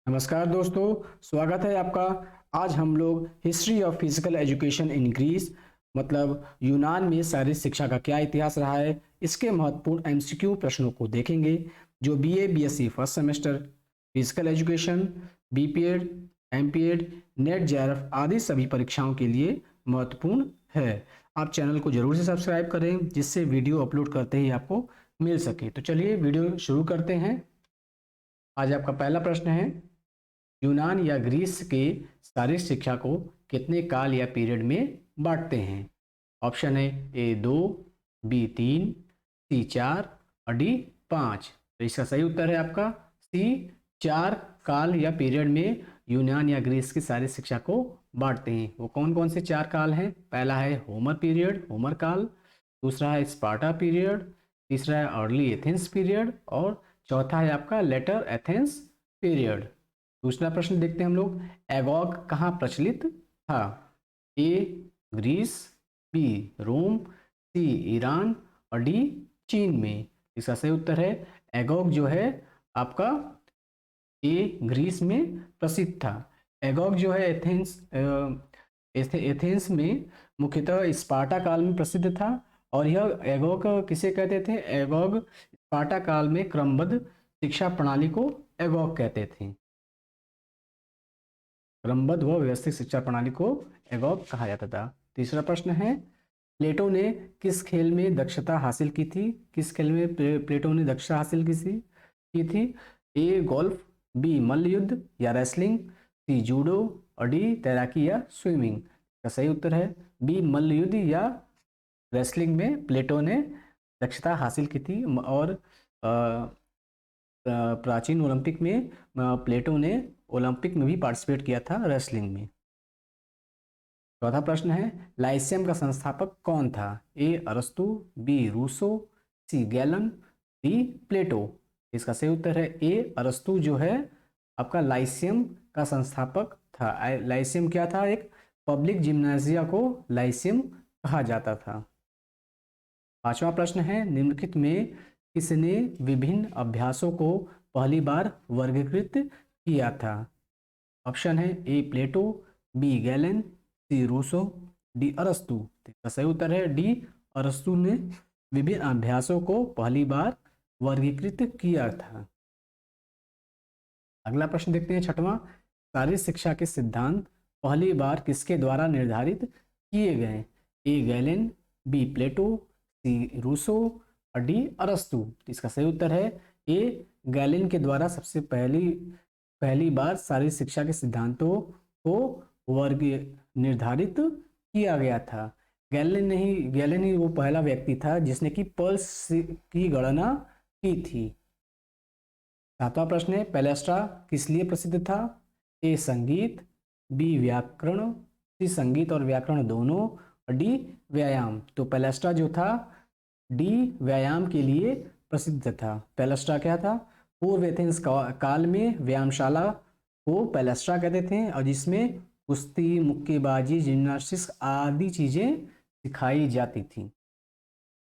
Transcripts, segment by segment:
नमस्कार दोस्तों, स्वागत है आपका। आज हम लोग history of physical education in Greece मतलब यूनान में शारीरिक शिक्षा का क्या इतिहास रहा है, इसके महत्वपूर्ण एमसीक्यू प्रश्नों को देखेंगे जो BA BSc first semester physical education, BPEd, MPEd, net JRF आदि सभी परीक्षाओं के लिए महत्वपूर्ण है। आप चैनल को जरूर से सब्सक्राइब करें जिससे वीडियो अपलोड करते ही आपको मिल सके। तो चलिए वीडियो शुरू करते हैं। आज आपका पहला प्रश्न है, यूनान या ग्रीस के शारीरिक शिक्षा को कितने काल या पीरियड में बांटते हैं? ऑप्शन है ए 2, बी 3, सी 4 और डी 5। तो इसका सही उत्तर है आपका सी 4 काल या पीरियड में यूनान या ग्रीस की शारीरिक शिक्षा को बांटते हैं। वो कौन कौन से 4 काल हैं? पहला है होमर पीरियड, होमर काल। दूसरा है स्पार्टा पीरियड। तीसरा है अर्ली एथेंस पीरियड और चौथा है आपका लेटर एथेंस पीरियड। दूसरा प्रश्न देखते हैं हम लोग, एगॉग कहाँ प्रचलित था? ए ग्रीस, बी रोम, सी ईरान और डी चीन में। इसका सही उत्तर है एगॉग जो है आपका ए ग्रीस में प्रसिद्ध था। एगॉग जो है एथेंस में मुख्यतः स्पार्टा काल में प्रसिद्ध था। और यह एगॉग किसे कहते थे? एगॉग स्पार्टा काल में क्रमबद्ध शिक्षा प्रणाली को एगॉग कहते थे। क्रमबद्ध व व्यवस्थित शिक्षा प्रणाली को एगॉग कहा जाता था। तीसरा प्रश्न है, प्लेटो ने किस खेल में दक्षता हासिल की थी? किस खेल में प्लेटो ने दक्षता हासिल की थी? ए गोल्फ, बी मल्ल युद्ध या रेसलिंग, सी जूडो और डी तैराकी या स्विमिंग। का सही उत्तर है बी मल्ल युद्ध या रेसलिंग में प्लेटो ने दक्षता हासिल की थी। और प्राचीन ओलंपिक में प्लेटो ने ओलंपिक में भी पार्टिसिपेट किया था रेसलिंग में। चौथा प्रश्न है, लाइसियम का संस्थापक कौन था? ए अरस्तु, बी रूसो, सी गैलन, डी प्लेटो। इसका सही उत्तर है ए अरस्तु जो है आपका लाइसियम का संस्थापक था। लाइसियम क्या था? एक पब्लिक जिम्नाजिया को लाइसियम कहा जाता था। पांचवा प्रश्न है, निम्नलिखित में किसने विभिन्न अभ्यासों को पहली बार वर्गीकृत किया था? ऑप्शन है A Plato, B Galen, C Rousseau, D अरस्तु। इसका सही उत्तर है डी अरस्तु ने विभिन्न अभ्यासों को पहली बार वर्गीकृत किया था। अगला प्रश्न देखते हैं छठवां, शारीरिक शिक्षा के सिद्धांत पहली बार किसके द्वारा निर्धारित किए गए? ए गैलेन, बी प्लेटो, सी रूसो और डी अरस्तु। इसका सही उत्तर है ए गैलेन के द्वारा सबसे पहली बार शारीरिक शिक्षा के सिद्धांतों को वर्ग निर्धारित किया गया था। गैलेन ही वो पहला व्यक्ति था जिसने कि पल्स की गणना की थी। सातवां प्रश्न है, पैलेस्ट्रा किस लिए प्रसिद्ध था? ए संगीत, बी व्याकरण, सी संगीत और व्याकरण दोनों और डी व्यायाम। तो पैलेस्ट्रा जो था डी व्यायाम के लिए प्रसिद्ध था। पैलेस्ट्रा क्या था? पूर्व एथेंस काल में व्यायामशाला को पैलेस्ट्रा कहते थे और जिसमें कुश्ती, मुक्केबाजी, जिम्नास्टिक्स आदि चीजें सिखाई जाती थी।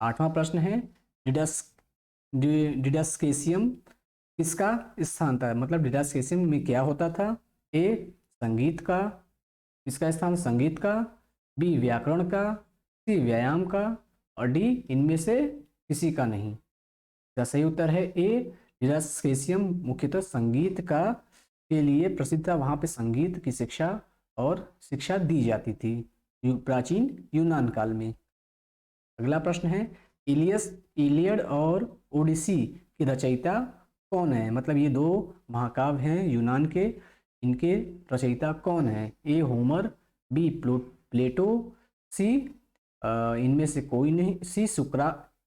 आठवां प्रश्न है, डिडस्केसियम किसका स्थान था? मतलब डिडस्केसियम में क्या होता था? ए संगीत का, इसका स्थान संगीत का, बी व्याकरण का, सी व्यायाम का और डी इनमें से किसी का नहीं। इसका सही उत्तर है ए डिडस्केसियम मुख्यतः संगीत का के लिए प्रसिद्ध था। वहां पे संगीत की शिक्षा दी जाती थी प्राचीन यूनान काल में। अगला प्रश्न है, इलियड और ओडिसी की रचयिता कौन है? मतलब ये दो महाकाव्य हैं यूनान के, इनके रचयिता कौन है? ए होमर, बी प्लेटो, सी इनमें से कोई नहीं, सी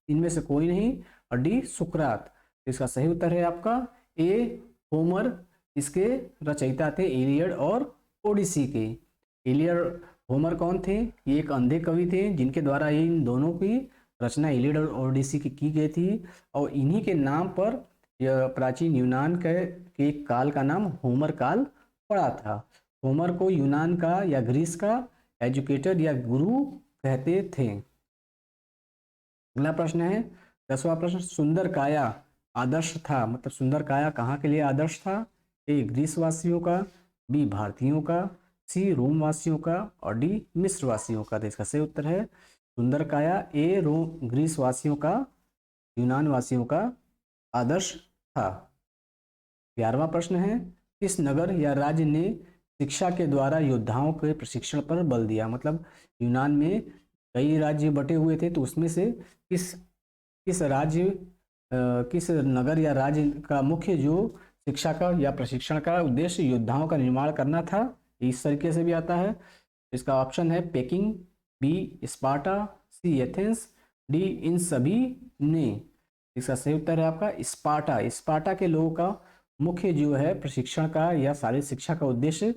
इनमें से कोई नहीं और डी सुकरात। इसका सही उत्तर है आपका ए होमर। इसके रचयिता थे इलियड और ओडिसी के। इलियड होमर कौन थे? ये एक अंधे कवि थे जिनके द्वारा इन दोनों की रचना इलियड और ओडिसी की गई थी और इन्हीं के नाम पर यह प्राचीन यूनान के काल का नाम होमर काल पड़ा था। होमर को यूनान का या ग्रीस का एजुकेटर या गुरु कहते थे। अगला प्रश्न है 10वां प्रश्न, सुंदर काया आदर्श था, मतलब सुंदर काया कहाँ के लिए आदर्श था? ए ग्रीस वासियों का, बी भारतीयों का, सी रोम वासियों का और डी मिस्र वासियों का। तो इसका सही उत्तर है सुंदरकाया ए रोम ग्रीस वासियों का, यूनान वासियों का आदर्श था। 11वां प्रश्न है किस नगर या राज्य ने शिक्षा के द्वारा योद्धाओं के प्रशिक्षण पर बल दिया। मतलब यूनान में कई राज्य बटे हुए थे, तो उसमें से किस किस राज्य किस नगर या राज्य का मुख्य जो शिक्षा का या प्रशिक्षण का उद्देश्य योद्धाओं का निर्माण करना था, इस तरीके से भी आता है। इसका ऑप्शन है पेकिंग, बी स्पार्टा, सी एथेंस, डी इन सभी ने। इसका सही उत्तर है आपका स्पार्टा। स्पार्टा के लोगों का मुख्य जो है प्रशिक्षण का या शारीरिक शिक्षा का उद्देश्य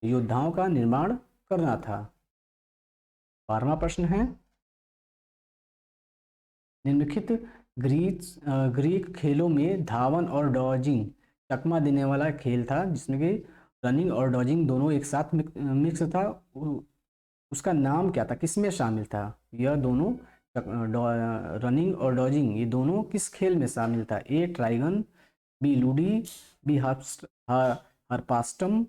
योद्धाओं का निर्माण करना था। 12वां प्रश्न है निम्नलिखित ग्रीक खेलों में धावन और डॉजिंग चकमा देने वाला खेल था, जिसमें कि रनिंग और डॉजिंग दोनों एक साथ मिक्स था। उसका नाम क्या था, किसमें शामिल था? यह दोनों रनिंग और डॉजिंग ये दोनों किस खेल में शामिल था? ए ट्राइगन, बी लूडी, बी हरपास्टम,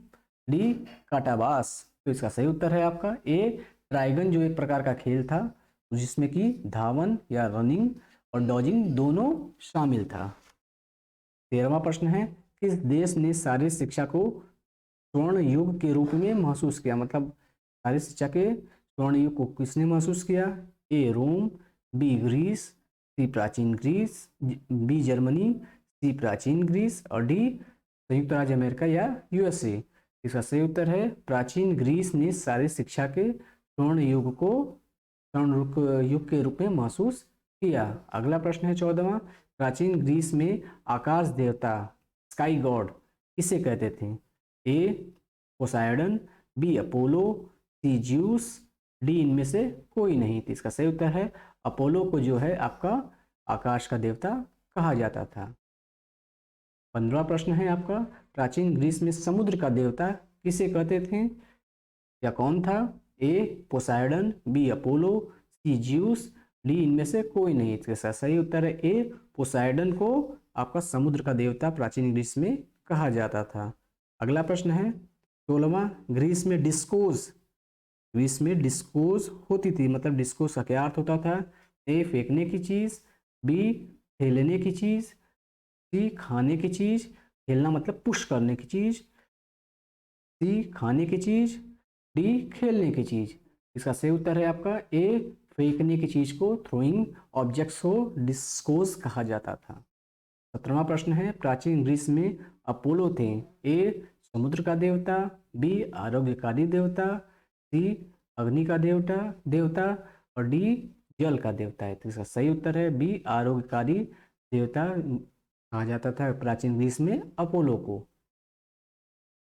डी काटाबास। तो इसका सही उत्तर है आपका ए ट्राइगन, जो एक प्रकार का खेल था जिसमें कि धावन या रनिंग और डॉजिंग दोनों शामिल था। 13वां प्रश्न है किस देश ने शारीरिक शिक्षा को स्वर्ण युग के रूप में महसूस किया। मतलब शारीरिक शिक्षा के स्वर्ण युग को किसने महसूस किया? ए रोम, बी ग्रीस, सी प्राचीन ग्रीस, बी जर्मनी, सी प्राचीन ग्रीस और डी संयुक्त राज्य अमेरिका या यूएसए। इसका सही उत्तर है प्राचीन ग्रीस ने शारीरिक शिक्षा के स्वर्ण युग को स्वर्ण युग के रूप में महसूस किया। अगला प्रश्न है 14वां प्राचीन ग्रीस में आकाश देवता स्काई गॉड किसे कहते थे? A Poseidon, B Apollo, C Zeus, D इनमें से कोई नहीं। तो इसका सही उत्तर है अपोलो को जो है आपका आकाश का देवता कहा जाता था। 15वां प्रश्न है आपका प्राचीन ग्रीस में समुद्र का देवता किसे कहते थे या कौन था? A Poseidon, B Apollo, C Zeus, D इनमें से कोई नहीं। इसका सही उत्तर है ए पोसाइडन को आपका समुद्र का देवता प्राचीन ग्रीस में कहा जाता था। अगला प्रश्न है 16वां ग्रीस में डिस्कोज होती थी। मतलब डिस्कोज का क्या अर्थ होता था? ए फेंकने की चीज, बी खेलने की चीज, सी खाने की चीज, खेलना मतलब पुश करने की चीज, सी खाने की चीज, डी खेलने की चीज। इसका सही उत्तर है आपका ए फेंकने की चीज को थ्रोइंग ऑब्जेक्ट्स को डिस्कोज कहा जाता था। 17वां प्रश्न है प्राचीन ग्रीस में अपोलो थे ए समुद्र का देवता, बी आरोग्यकारी देवता, सी अग्नि का देवता और डी जल का देवता है। तो इसका सही उत्तर है बी आरोग्यकारी देवता कहा जाता था प्राचीन ग्रीस में अपोलो को।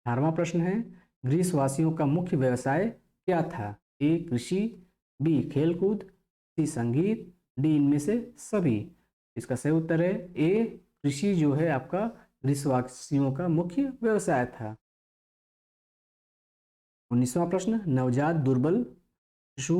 18वां प्रश्न है ग्रीस वासियों का मुख्य व्यवसाय क्या था? ए कृषि, बी खेलकूद, सी संगीत, डी इनमें से सभी। इसका सही उत्तर है ए कृषि जो है आपका ग्रीस वासियों का मुख्य व्यवसाय था। 19वां प्रश्न नवजात दुर्बल शिशु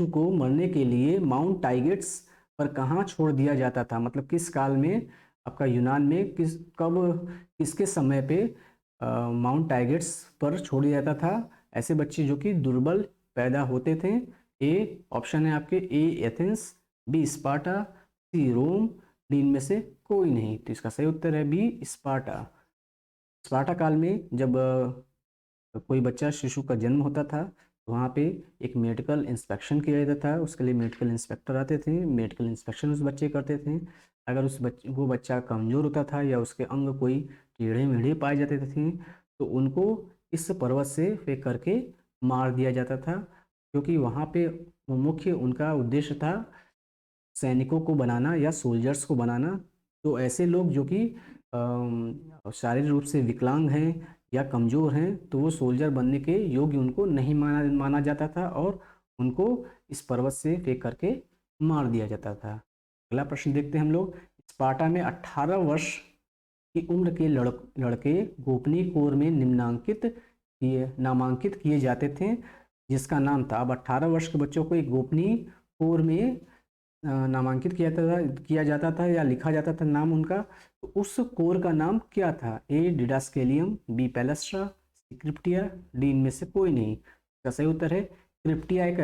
को मरने के लिए माउंट टाइगेट्स पर कहाँ छोड़ दिया जाता था? मतलब किस काल में आपका यूनान में किसके समय पे माउंट टाइगेट्स पर छोड़ दिया जाता था ऐसे बच्चे जो कि दुर्बल पैदा होते थे? ए ऑप्शन है आपके ए एथेंस, बी स्पार्टा, सी रोम, डी इनमें से कोई नहीं। तो इसका सही उत्तर है बी स्पार्टा। स्पार्टा काल में जब कोई बच्चा शिशु का जन्म होता था तो वहाँ पे एक मेडिकल इंस्पेक्शन किया जाता था। उसके लिए मेडिकल इंस्पेक्टर आते थे, मेडिकल इंस्पेक्शन उस बच्चे करते थे। अगर वो बच्चा कमज़ोर होता था या उसके अंग कोई टेढ़े मेढ़े पाए जाते थे तो उनको इस पर्वत से फेंक करके मार दिया जाता था, क्योंकि वहाँ पे मुख्य उनका उद्देश्य था सैनिकों को बनाना या सोल्जर्स को बनाना। तो ऐसे लोग जो कि शारीरिक रूप से विकलांग हैं या कमज़ोर हैं तो वो सोल्जर बनने के योग्य उनको नहीं माना जाता था और उनको इस पर्वत से फेंक करके मार दिया जाता था। अगला प्रश्न देखते हैं हम लोग। स्पार्टा में 18 वर्ष की उम्र के लड़के गोपनीय कोर में नामांकित किए जाते थे, जिसका नाम था। अब 18 वर्ष के बच्चों को एक गोपनीय कोर में नामांकित किया जाता था या लिखा जाता था नाम उनका, तो उस कोर का नाम क्या था? ए डिडास्केलियम, बी पैलेस्ट्रा, सी क्रिप्टिया, डी इनमें से कोई नहीं। इसका सही उत्तर है क्रिप्टिया। एक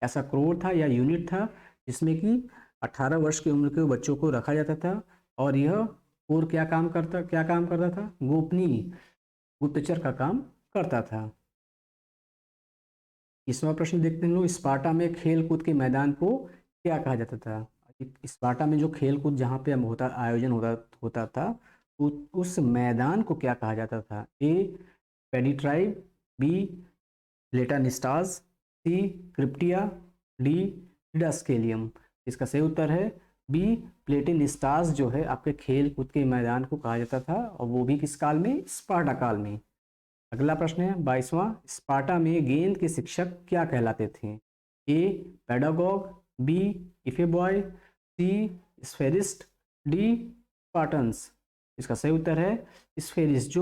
ऐसा कोर था या यूनिट था जिसमें कि 18 वर्ष की उम्र के बच्चों को रखा जाता था, और यह कोर क्या काम करता था? गोपनीय गुप्तचर का काम करता था। इसवा प्रश्न देखते हैं लोग, स्पार्टा में खेल कूद के मैदान को क्या कहा जाता था? स्पार्टा में जो खेल कूद जहाँ पे आयोजन होता था, उस मैदान को क्या कहा जाता था? ए पेडिट्राइब, बी लेटानिस्टास, सी क्रिप्टिया, डी डिडास्केलियम। इसका सही उत्तर है बी प्लेटिनिस्टास जो है आपके खेल कूद के मैदान को कहा जाता था, और वो भी किस काल में? स्पार्टा काल में। अगला प्रश्न है 22वां, स्पार्टा में गेंद के शिक्षक क्या कहलाते थे? ए पेडागॉग, बी इफेबॉय, सी स्फेरिस्ट, डी स्पार्टन्स। इसका सही उत्तर है स्फेरिस्ट।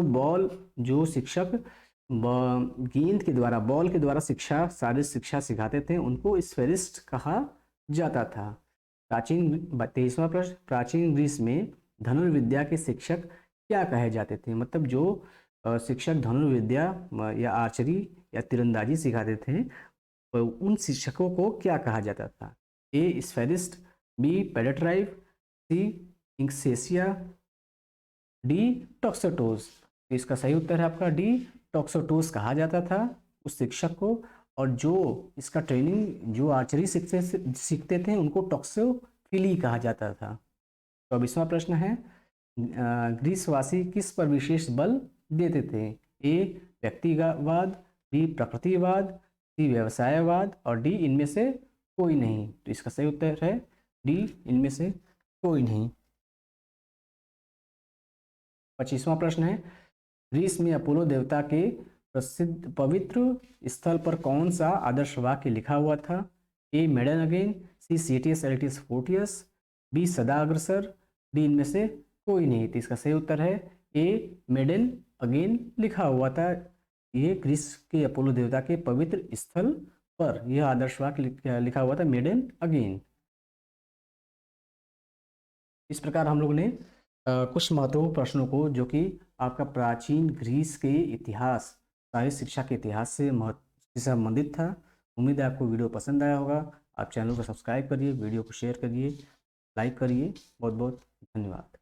जो शिक्षक गेंद के द्वारा, बॉल के द्वारा शारीरिक शिक्षा सिखाते थे, उनको स्फेरिस्ट कहा जाता था। 23वां प्रश्न, प्राचीन ग्रीस में धनुर्विद्या के शिक्षक क्या कहे जाते थे? मतलब जो शिक्षक धनुर्विद्या या आर्चरी या तीरंदाजी सिखाते थे, तो उन शिक्षकों को क्या कहा जाता था? ए स्फेरिस्ट, बी पेडेट्राइव, सी इंक्सेसिया, डी टॉक्सोटोस। तो इसका सही उत्तर है आपका डी टॉक्सोटोस कहा जाता था उस शिक्षक को, और जो इसका ट्रेनिंग जो आर्चरी सीखते थे उनको टॉक्सोफिली कहा जाता था। 24वां प्रश्न है ग्रीसवासी किस पर विशेष बल देते थे? ए व्यक्तिवाद, बी प्रकृतिवाद, सी व्यवसायवाद, और डी इनमें से कोई नहीं। तो इसका सही उत्तर है डी इनमें से कोई नहीं। 25वां प्रश्न है ग्रीस में अपोलो देवता के प्रसिद्ध पवित्र स्थल पर कौन सा आदर्श वाक्य लिखा हुआ था? ए मेडन अगेन, सी सीटियस एलिटियस फोर्टियस, बी सदा अग्रसर, डी इनमें से कोई नहीं। तो इसका सही उत्तर है ए मेडन अगेन लिखा हुआ था। ये ग्रीस के अपोलो देवता के पवित्र स्थल पर यह आदर्श वाक्य लिखा हुआ था, मेडन अगेन। इस प्रकार हम लोग ने कुछ महत्वपूर्ण प्रश्नों को, जो कि आपका प्राचीन ग्रीस के इतिहास, साहित्य शिक्षा के इतिहास से संबंधित था। उम्मीद है आपको वीडियो पसंद आया होगा। आप चैनल को सब्सक्राइब करिए, वीडियो को शेयर करिए, लाइक करिए। बहुत बहुत धन्यवाद।